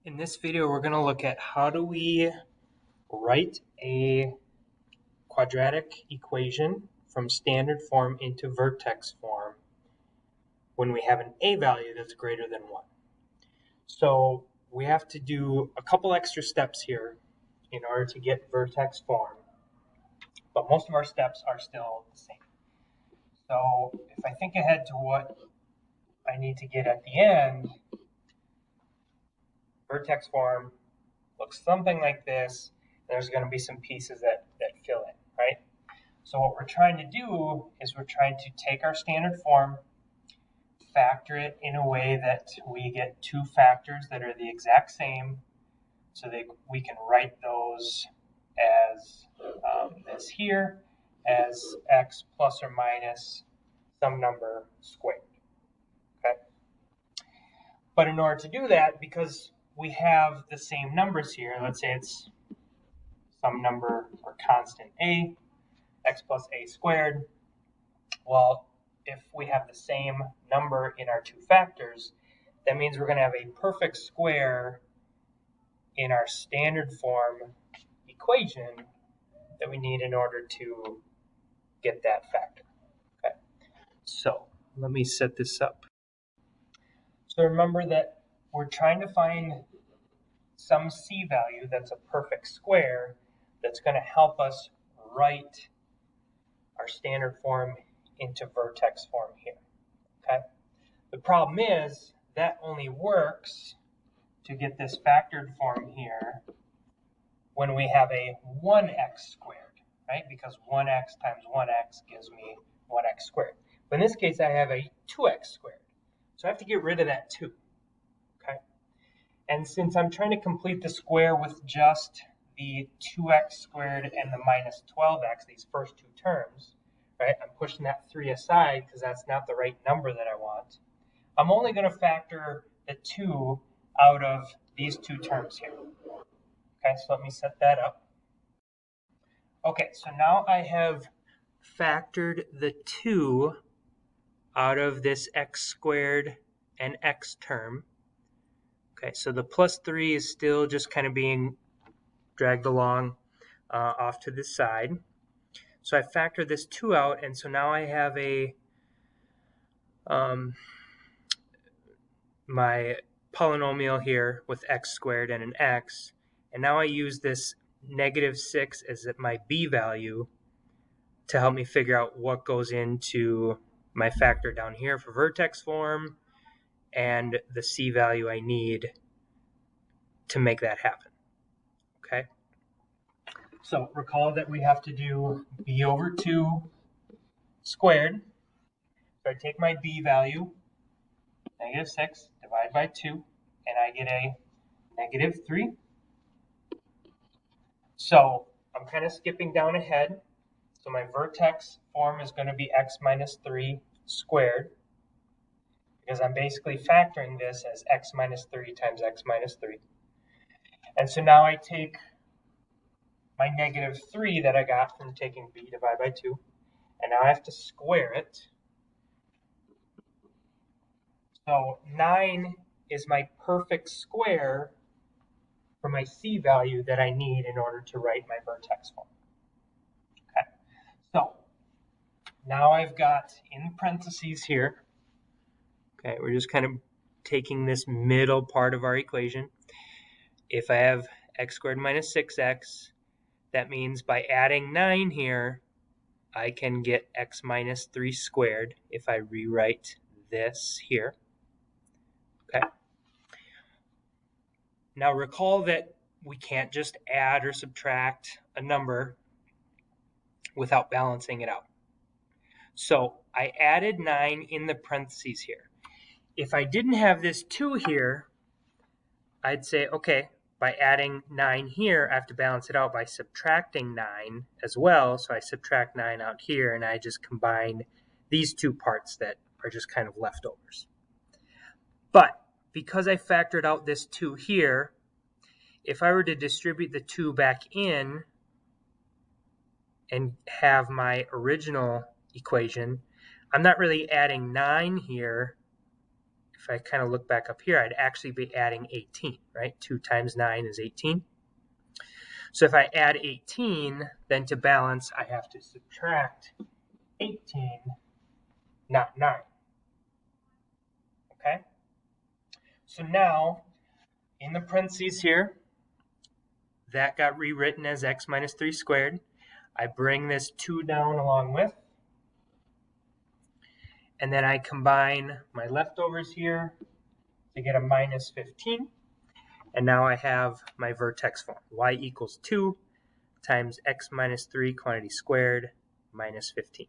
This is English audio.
In this video, we're going to look at how do we write a quadratic equation from standard form into vertex form when we have an a value that's greater than 1. So we have to do a couple extra steps here in order to get vertex form, but most of our steps are still the same. So if I think ahead to what I need to get at the end, vertex form looks something like this. There's going to be some pieces that fill in, right? So what we're trying to do is we're trying to take our standard form, factor it in a way that we get two factors that are the exact same, so that we can write those as this here as x plus or minus some number squared. Okay. But in order to do that, because we have the same numbers here, let's say it's some number or constant a, x plus a squared. Well, if we have the same number in our two factors, that means we're going to have a perfect square in our standard form equation that we need in order to get that factor. Okay. So let me set this up. So remember that we're trying to find some c value that's a perfect square that's going to help us write our standard form into vertex form here. Okay. The problem is that only works to get this factored form here when we have a 1x squared, right? Because 1x times 1x gives me 1x squared. But in this case, I have a 2x squared. So I have to get rid of that 2. Okay. And since I'm trying to complete the square with just the 2x squared and the minus 12x, these first two terms, right? I'm pushing that 3 aside because that's not the right number that I want. I'm only going to factor the 2 out of these two terms here. Okay, so let me set that up. Okay, so now I have factored the 2 out of this x squared and x term. Okay, so the plus 3 is still just kind of being dragged along off to the side. So I factor this 2 out, and so now I have a my polynomial here with x squared and an x, and now I use this -6 as my b value to help me figure out what goes into my factor down here for vertex form and the c value I need to make that happen. Okay, so recall that we have to do b over 2 squared. So I take my b value, -6, divide by 2, and I get a -3. So I'm kind of skipping down ahead. So my vertex form is going to be x minus 3 squared, because I'm basically factoring this as x minus 3 times x minus 3. And so now I take my -3 that I got from taking b divided by 2, and now I have to square it. So 9 is my perfect square for my c value that I need in order to write my vertex form. Okay, so now I've got in parentheses here, okay, we're just kind of taking this middle part of our equation. If I have x squared minus 6x, that means by adding 9 here, I can get x minus 3 squared if I rewrite this here. Okay. Now recall that we can't just add or subtract a number without balancing it out. So I added 9 in the parentheses here. If I didn't have this 2 here, I'd say, okay, by adding 9 here, I have to balance it out by subtracting 9 as well. So I subtract 9 out here, and I just combine these two parts that are just kind of leftovers. But because I factored out this 2 here, if I were to distribute the 2 back in and have my original equation, I'm not really adding 9 here if I kind of look back up here, I'd actually be adding 18, right? 2 times 9 is 18. So if I add 18, then to balance, I have to subtract 18, not 9. Okay? So now, in the parentheses here, that got rewritten as x minus 3 squared. I bring this 2 down along with, and then I combine my leftovers here to get a minus 15. And now I have my vertex form. Y equals 2 times x minus 3 quantity squared minus 15.